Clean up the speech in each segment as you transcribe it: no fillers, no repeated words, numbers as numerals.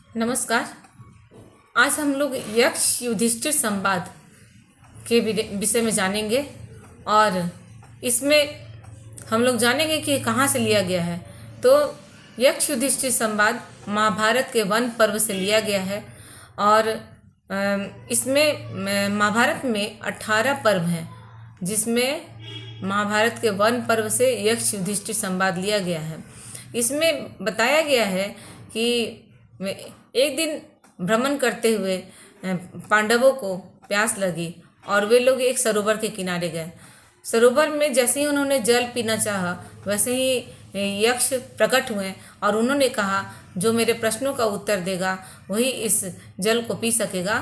नमस्कार। आज हम लोग यक्ष युधिष्ठिर संवाद के विषय में जानेंगे और इसमें हम लोग जानेंगे कि कहाँ से लिया गया है। तो यक्ष युधिष्ठिर संवाद महाभारत के वन पर्व से लिया गया है और इसमें महाभारत में 18 पर्व हैं, जिसमें महाभारत के वन पर्व से यक्ष युधिष्ठिर संवाद लिया गया है। इसमें बताया गया है कि एक दिन भ्रमण करते हुए पांडवों को प्यास लगी और वे लोग एक सरोवर के किनारे गए। सरोवर में जैसे ही उन्होंने जल पीना चाहा, वैसे ही यक्ष प्रकट हुए और उन्होंने कहा, जो मेरे प्रश्नों का उत्तर देगा वही इस जल को पी सकेगा।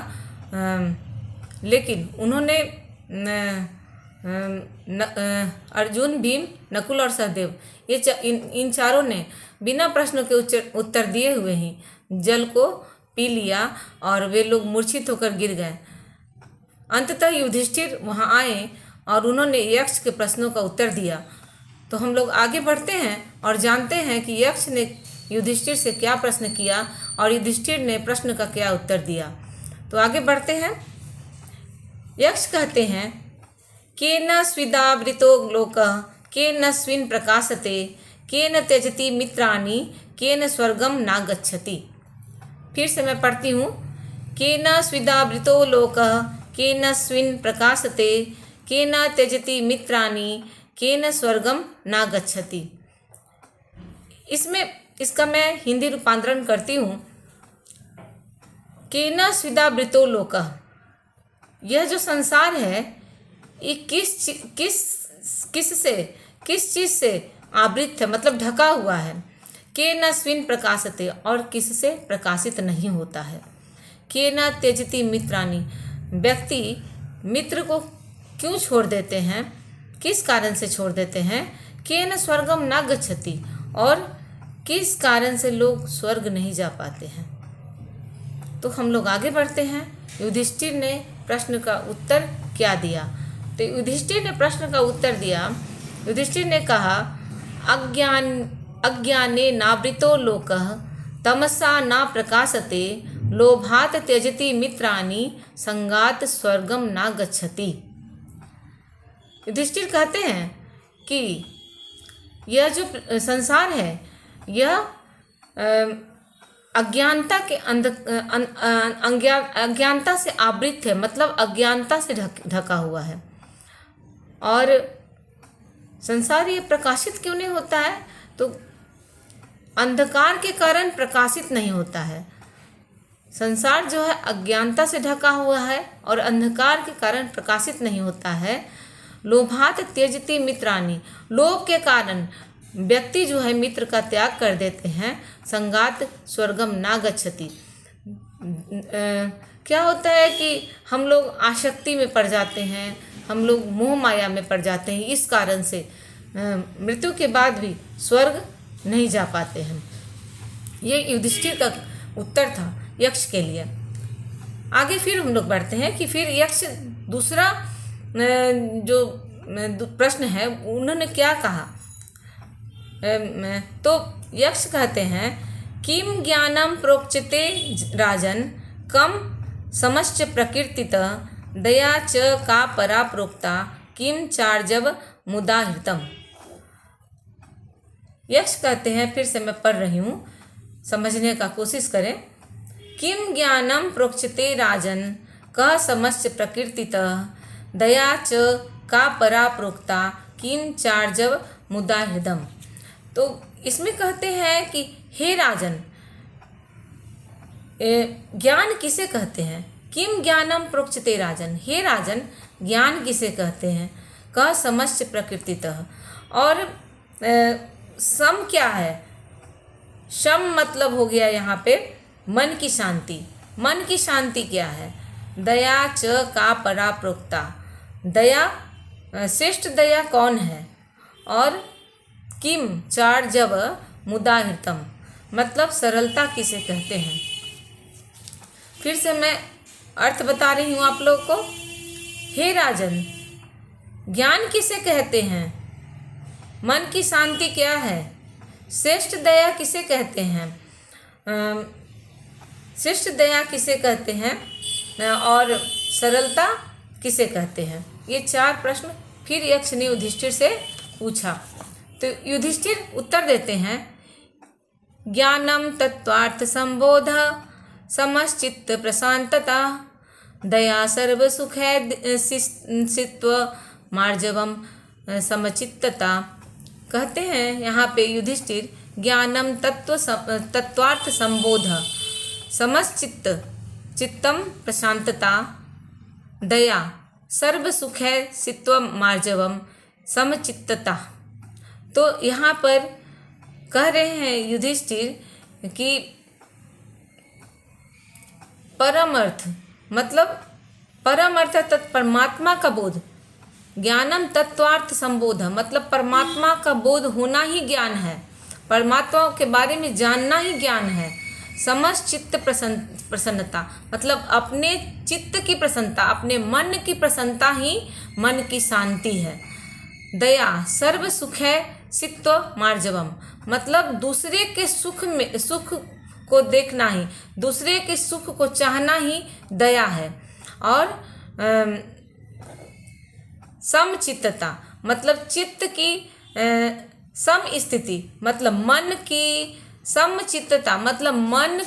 लेकिन उन्होंने अर्जुन, भीम, नकुल और सहदेव इन चारों ने बिना प्रश्नों के उत्तर दिए हुए ही जल को पी लिया और वे लोग मूर्छित होकर गिर गए। अंततः युधिष्ठिर वहां आए और उन्होंने यक्ष के प्रश्नों का उत्तर दिया। तो हम लोग आगे बढ़ते हैं और जानते हैं कि यक्ष ने युधिष्ठिर से क्या प्रश्न किया और युधिष्ठिर ने प्रश्न का क्या उत्तर दिया। तो आगे बढ़ते हैं। यक्ष कहते हैं, केन स्विदावृतो लोकः केन स्विन् प्रकाशते केन त्यजति मित्राणि केन स्वर्गम नागच्छति। फिर से मैं पढ़ती हूँ। केन स्विदावृतो लोकः केन स्विन् प्रकाशते केन त्यजति मित्राणि केन स्वर्गम नागच्छति। इसका मैं हिंदी रूपांतरण करती हूँ। केन स्विदावृतो लोकः, यह जो संसार है ये किस चीज़ से आवृत है, मतलब ढका हुआ है। केन स्विन् प्रकाशते, और किससे प्रकाशित नहीं होता है। केन त्यजति मित्राणि, व्यक्ति मित्र को क्यों छोड़ देते हैं, किस कारण से छोड़ देते हैं। केन स्वर्गम न गच्छति, और किस कारण से लोग स्वर्ग नहीं जा पाते हैं। तो हम लोग आगे बढ़ते हैं। युधिष्ठिर ने प्रश्न का उत्तर क्या दिया। तो युधिष्ठिर ने प्रश्न का उत्तर दिया। युधिष्ठिर ने कहा, अज्ञाने नावृतो लोकः तमसा न प्रकाशते लोभात त्यजति मित्राणि संगात स्वर्गम न गच्छति। युधिष्ठिर कहते हैं कि यह जो संसार है यह अज्ञानता के अज्ञानता से आवृत है, मतलब अज्ञानता से ढका हुआ है। और संसार ये प्रकाशित क्यों नहीं होता है, तो अंधकार के कारण प्रकाशित नहीं होता है। संसार जो है अज्ञानता से ढका हुआ है और अंधकार के कारण प्रकाशित नहीं होता है। लोभात त्यजति मित्राणि, लोभ के कारण व्यक्ति जो है मित्र का त्याग कर देते हैं। संगात स्वर्गम ना गच्छति, क्या होता है कि हम लोग आसक्ति में पड़ जाते हैं, हम लोग मोह माया में पड़ जाते हैं। इस कारण से मृत्यु के बाद भी स्वर्ग नहीं जा पाते हैं। ये युधिष्ठिर का उत्तर था यक्ष के लिए। आगे फिर हम लोग बढ़ते हैं कि फिर यक्ष दूसरा जो प्रश्न है उन्होंने क्या कहा। तो यक्ष कहते हैं, किम ज्ञानम प्रोक्चते राजन कम समश्च प्रकीर्तितः दया च का परा प्रोक्ता किम चार्जव मुदा हृतम। यक्ष कहते हैं, फिर से मैं पढ़ रही हूँ, समझने का कोशिश करें। किम ज्ञानम प्रोक्चते राजन कः समश्च प्रकीर्तितः दया च का परा प्रोक्ता किम चार्जव मुदा हृदम। तो इसमें कहते हैं कि हे राजन, ज्ञान किसे कहते हैं। किम ज्ञानम प्रोक्चते राजन, हे राजन ज्ञान किसे कहते हैं। कह समश्च प्रकृतितः, और सम क्या है। शम मतलब हो गया यहाँ पे मन की शांति। मन की शांति क्या है। दया च का परा प्रोक्ता, दया श्रेष्ठ दया कौन है। और किम चार्जव मुदा हृतम, मतलब सरलता किसे कहते हैं। फिर से मैं अर्थ बता रही हूँ आप लोग को। हे राजन, ज्ञान किसे कहते हैं, मन की शांति क्या है, श्रेष्ठ दया किसे कहते हैं, शिष्ट दया किसे कहते हैं और सरलता किसे कहते हैं? ये 4 प्रश्न फिर यक्ष ने युधिष्ठिर से पूछा। तो युधिष्ठिर उत्तर देते हैं, ज्ञानम तत्वार्थ संबोध, समश्चित्त प्रशांतता, दया सर्व सुखैसित्व, मार्जवम समचित्तता। कहते हैं यहाँ पे युधिष्ठिर, ज्ञानम तत्वार्थ संबोध, समश्चित्त चित्तम प्रशांतता, दया सर्व सुखैसित्व, मार्जवम समचित्तता। तो यहाँ पर कह रहे हैं युधिष्ठिर कि परम अर्थ मतलब परम अर्थ परमात्मा का बोध, ज्ञानम तत्वार्थ संबोध मतलब परमात्मा का बोध होना ही ज्ञान है, परमात्मा के बारे में जानना ही ज्ञान है। समश्चित्त प्रसन्नता मतलब अपने चित्त की प्रसन्नता, अपने मन की प्रसन्नता ही मन की शांति है। दया सर्व सुखैसित्व, मार्जवम मतलब दूसरे के सुख को देखना ही, दूसरे के सुख को चाहना ही दया है। और समचित्तता मतलब चित्त की सम स्थिति, मतलब मन की समचित्तता मतलब मन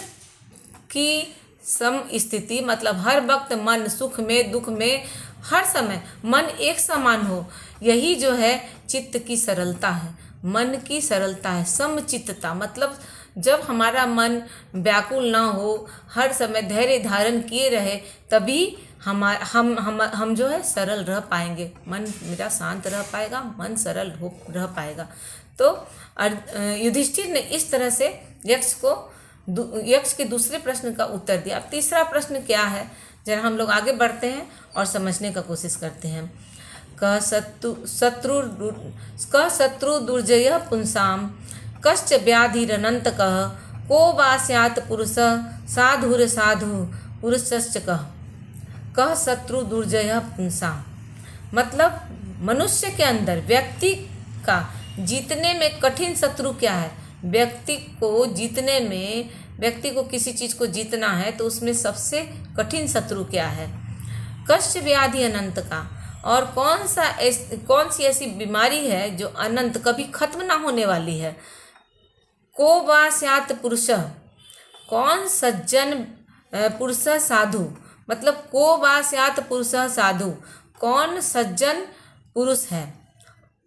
की सम स्थिति, मतलब हर वक्त मन सुख में दुख में हर समय मन एक समान हो, यही जो है चित्त की सरलता है, मन की सरलता है। समचित्तता मतलब जब हमारा मन व्याकुल ना हो, हर समय धैर्य धारण किए रहे, तभी हम जो है सरल रह पाएंगे, मन मेरा शांत रह पाएगा, मन सरल हो रह पाएगा। तो युधिष्ठिर ने इस तरह से यक्ष के दूसरे प्रश्न का उत्तर दिया। अब तीसरा प्रश्न क्या है, जरा हम लोग आगे बढ़ते हैं और समझने का कोशिश करते हैं। क शत्रु दुर्जय पुंसाम, कश्च व्याधिरनंतकः, को वा स्यात् पुरुषः साधुर साधु पुरुषश्च कः। कह शत्रु दुर्जय पुंसाम मतलब मनुष्य के अंदर व्यक्ति का जीतने में कठिन शत्रु क्या है? व्यक्ति को जीतने में, व्यक्ति को किसी चीज़ को जीतना है तो उसमें सबसे कठिन शत्रु क्या है? कष्ट व्याधि अनंत का, और कौन सी ऐसी बीमारी है जो अनंत कभी खत्म ना होने वाली है? को वा स्यात् पुरुषः कौन सज्जन पुरुष साधु मतलब को वा स्यात् पुरुषः साधु कौन सज्जन पुरुष है?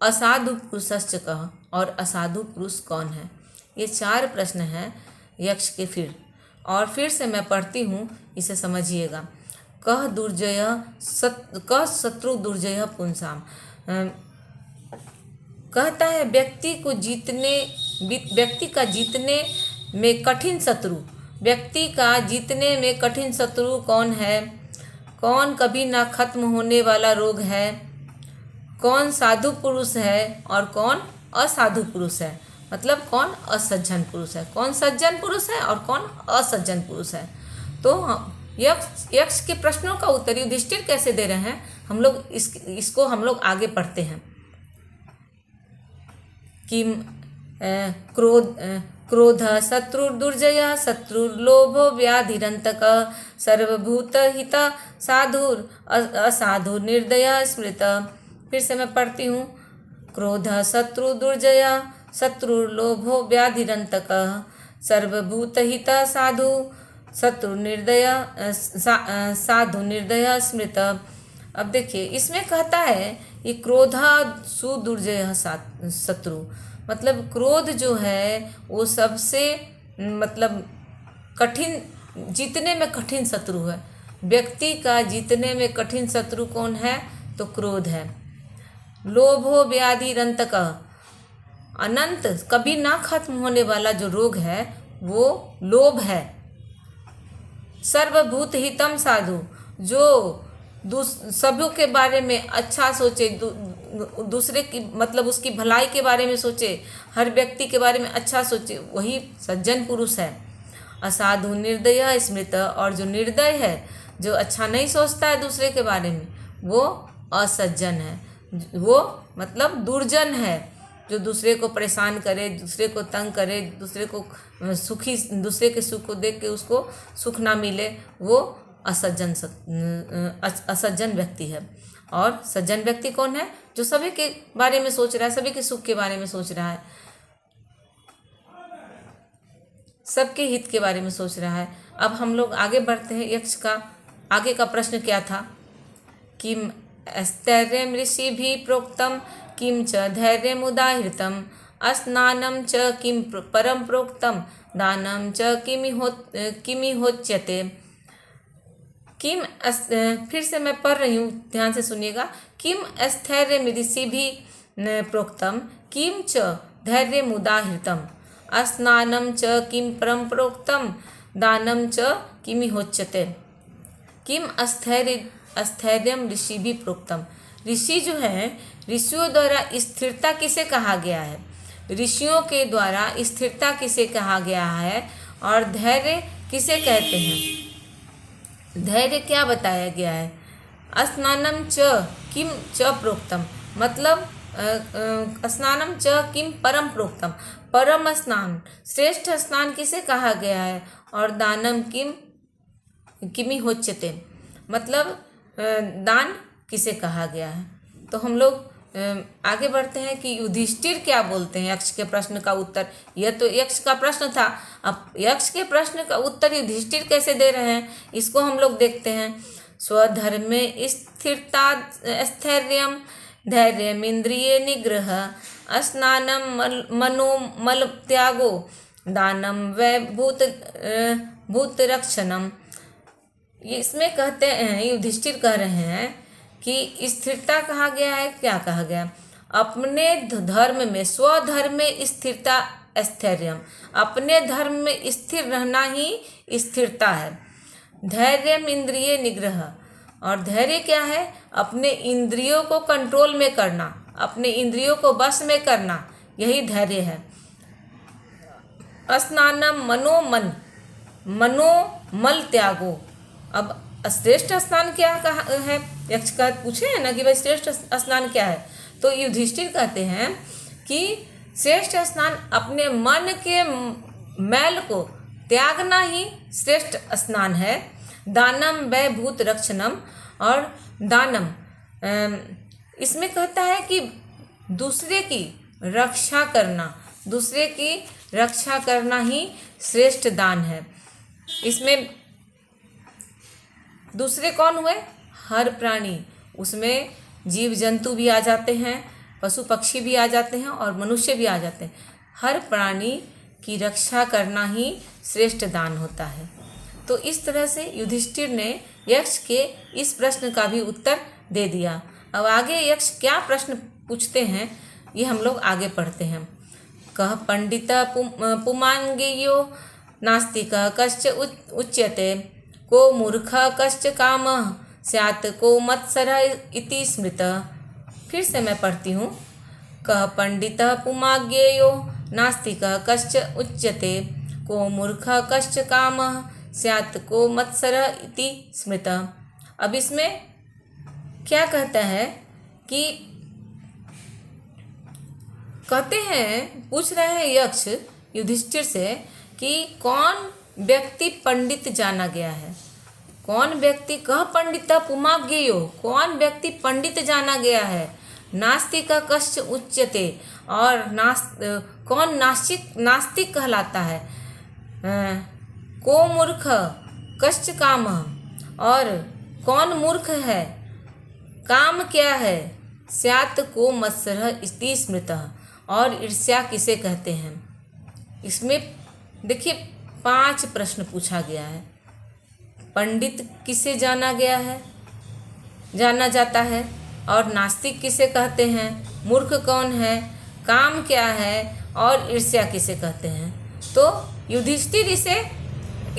असाधु पुरुषश्च कः और असाधु पुरुष कौन है? ये 4 प्रश्न हैं यक्ष के फिर से मैं पढ़ती हूँ, इसे समझिएगा। कह शत्रु दुर्जय पुंसाम कहता है व्यक्ति का जीतने में कठिन शत्रु, व्यक्ति का जीतने में कठिन शत्रु कौन है? कौन कभी ना खत्म होने वाला रोग है? कौन साधु पुरुष है और कौन असाधु पुरुष है? मतलब कौन असज्जन पुरुष है, कौन सज्जन पुरुष है और कौन असज्जन पुरुष है। तो यक्ष के प्रश्नों का उत्तर युधिष्ठिर कैसे दे रहे हैं, हम लोग इसको हम लोग आगे पढ़ते हैं कि क्रोध शत्रुर्दुर्जय शत्रुर्लोभो व्याधिरंतकः सर्वभूतहित साधुर असाधु निर्दय स्मृत। फिर से मैं पढ़ती हूँ। क्रोध शत्रु दुर्जय शत्रुर्लोभो व्याधिरंतकः सर्वभूतहित साधु शत्रु निर्दय साधु निर्दय स्मृत। अब देखिए इसमें कहता है कि क्रोधा सुदुर्जय शत्रु मतलब क्रोध जो है वो सबसे मतलब कठिन, जीतने में कठिन शत्रु है। व्यक्ति का जीतने में कठिन शत्रु कौन है? तो क्रोध है। लोभो व्याधिरंतक अनंत कभी ना खत्म होने वाला जो रोग है वो लोभ है। सर्वभूत हितम साधु जो सभी के बारे में अच्छा सोचे, दूसरे की मतलब उसकी भलाई के बारे में सोचे, हर व्यक्ति के बारे में अच्छा सोचे, वही सज्जन पुरुष है। असाधु निर्दय स्मृत और जो निर्दय है, जो अच्छा नहीं सोचता है दूसरे के बारे में, वो असज्जन है, वो मतलब दुर्जन है, जो दूसरे को परेशान करे, दूसरे को तंग करे, दूसरे को दूसरे के सुख को देख के उसको सुख ना मिले, वो असज्जन व्यक्ति है। और सज्जन व्यक्ति कौन है? जो सभी के बारे में सोच रहा है, सभी के सुख के बारे में सोच रहा है, सबके हित के बारे में सोच रहा है। अब हम लोग आगे बढ़ते हैं। यक्ष का आगे का प्रश्न क्या था? किम स्थैर्यं ऋषि भी प्रोक्तम किम च धैर्यम् उदाहृतम अस्नानं च किम परम प्रोक्तम दानं च किमिहोच्यते। फिर से मैं पढ़ रही हूँ, ध्यान से सुनिएगा। किम स्थैर्यं ऋषि भी प्रोक्तम किम च धैर्यम् उदाहृतम अस्नानं च किम परम प्रोक्तम दानं च किमिहोच्यते। किम स्थैर्यम ऋषि भी प्रोक्तम। ऋषि जो है, ऋषियों द्वारा स्थिरता किसे कहा गया है? ऋषियों के द्वारा स्थिरता किसे कहा गया है? और धैर्य किसे कहते हैं? धैर्य क्या बताया गया है? स्नानम च किम च प्रोक्तम, मतलब स्नानम च किम परम प्रोक्तम, परम स्नान, श्रेष्ठ स्नान किसे कहा गया है? और दानम किमि होच्यते, मतलब दान किसे कहा गया है? तो हम लोग आगे बढ़ते हैं कि युधिष्ठिर क्या बोलते हैं यक्ष के प्रश्न का उत्तर। यह तो यक्ष का प्रश्न था, अब यक्ष के प्रश्न का उत्तर युधिष्ठिर कैसे दे रहे हैं, इसको हम लोग देखते हैं। स्वधर्मे स्थिरता स्थैर्यम धैर्यम इंद्रिय निग्रह स्नानम मनोमल त्यागो दानम वै भूत रक्षणम। इसमें कहते हैं, युधिष्ठिर कह रहे हैं कि स्थिरता कहा गया है। क्या कहा गया? अपने धर्म में, स्वधर्म में स्थिरता स्थैर्यम, अपने धर्म में स्थिर रहना ही स्थिरता है। धैर्यम इंद्रिय निग्रह, और धैर्य क्या है? अपने इंद्रियों को कंट्रोल में करना, अपने इंद्रियों को वश में करना, यही धैर्य है। स्नानम मनोमल त्यागो। अब श्रेष्ठ स्नान क्या कहा है? यक्ष का पूछे है ना कि भाई श्रेष्ठ स्नान क्या है, तो युधिष्ठिर कहते हैं कि श्रेष्ठ स्नान अपने मन के मैल को त्यागना ही श्रेष्ठ स्नान है। दानम वै भूत रक्षणम, और दानम इसमें कहता है कि दूसरे की रक्षा करना, दूसरे की रक्षा करना ही श्रेष्ठ दान है। इसमें दूसरे कौन हुए? हर प्राणी, उसमें जीव जंतु भी आ जाते हैं, पशु पक्षी भी आ जाते हैं और मनुष्य भी आ जाते हैं। हर प्राणी की रक्षा करना ही श्रेष्ठ दान होता है। तो इस तरह से युधिष्ठिर ने यक्ष के इस प्रश्न का भी उत्तर दे दिया। अब आगे यक्ष क्या प्रश्न पूछते हैं, ये हम लोग आगे पढ़ते हैं। कह पंडित पुमांगेयो नास्तिक कश्च उच्यते को मूर्ख कश्च कामः स्यात् को मत्सरः इति स्मृतः। फिर से मैं पढ़ती हूँ। कह पंडित पुमाज्ञेयो नास्तिकः कश्च उच्यते को मूर्ख कश्च कामः स्यात् को मत्सरः इति स्मृतः। अब इसमें क्या कहता है कि कहते हैं, पूछ रहे हैं यक्ष युधिष्ठिर से कि कौन व्यक्ति पंडित जाना गया है? कौन व्यक्ति? कह पंडित पुमाज्ञेयो, कौन व्यक्ति पंडित जाना गया है? नास्तिक कश्च उच्यते, और कौन नास्तिक कहलाता है? को मूर्ख कश्च काम, और कौन मूर्ख है? काम क्या है? स्यात् को मत्सरः इति स्मृतः, और ईर्ष्या किसे कहते हैं? इसमें देखिए 5 प्रश्न पूछा गया है। पंडित किसे जाना गया है, जाना जाता है, और नास्तिक किसे कहते हैं, मूर्ख कौन है, काम क्या है, और ईर्ष्या किसे कहते हैं। तो युधिष्ठिर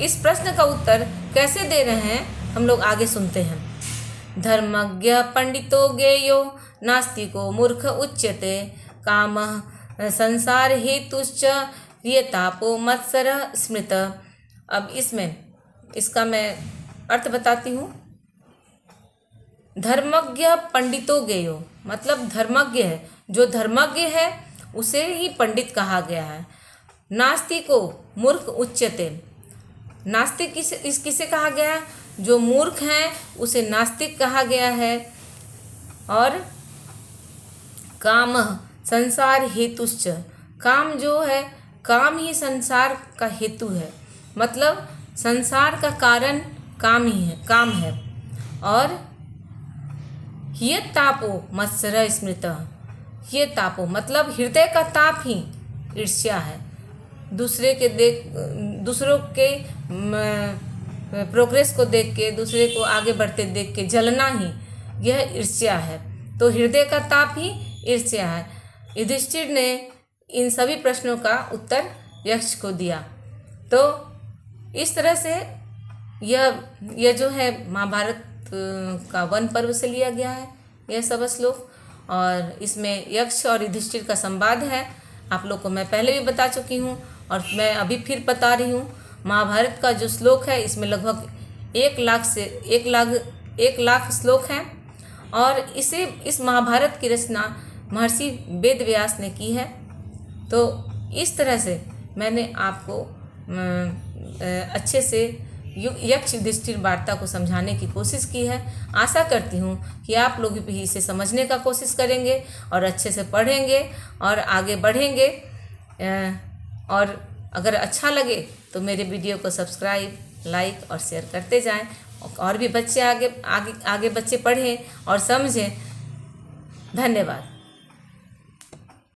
इस प्रश्न का उत्तर कैसे दे रहे हैं, हम लोग आगे सुनते हैं। धर्मज्ञ पंडितो ज्ञेयो नास्तिको मूर्ख उच्यते कामः संसार हेतुश्च रियतापो मत्सरः स्मृतः। अब इसका मैं अर्थ बताती हूँ। धर्मज्ञ पंडितो ज्ञेयो, मतलब धर्मज्ञ है, जो धर्मज्ञ है उसे ही पंडित कहा गया है। नास्तिको मूर्ख उच्यते, नास्तिक किसे कहा गया है? जो मूर्ख हैं उसे नास्तिक कहा गया है। और काम संसार हेतुश्च, काम जो है, काम ही संसार का हेतु है, मतलब संसार का कारण काम ही है, काम है। और ये तापो मत्सर स्मृतः, ये तापो मतलब हृदय का ताप ही ईर्ष्या है। दूसरों के प्रोग्रेस को देख के, दूसरे को आगे बढ़ते देख के जलना ही यह ईर्ष्या है। तो हृदय का ताप ही ईर्ष्या है। युधिष्ठिर ने इन सभी प्रश्नों का उत्तर यक्ष को दिया। तो इस तरह से यह जो है महाभारत का वन पर्व से लिया गया है यह सब श्लोक, और इसमें यक्ष और युधिष्ठिर का संवाद है। आप लोग को मैं पहले भी बता चुकी हूँ और मैं अभी फिर बता रही हूँ। महाभारत का जो श्लोक है इसमें लगभग 1 लाख श्लोक हैं, और इस महाभारत की रचना महर्षि वेदव्यास ने की है। तो इस तरह से मैंने आपको अच्छे से यक्ष युधिष्ठिर वार्ता को समझाने की कोशिश की है। आशा करती हूँ कि आप लोग भी इसे समझने का कोशिश करेंगे और अच्छे से पढ़ेंगे और आगे बढ़ेंगे। और अगर अच्छा लगे तो मेरे वीडियो को सब्सक्राइब, लाइक और शेयर करते जाएं, और भी बच्चे आगे बच्चे पढ़ें और समझें। धन्यवाद।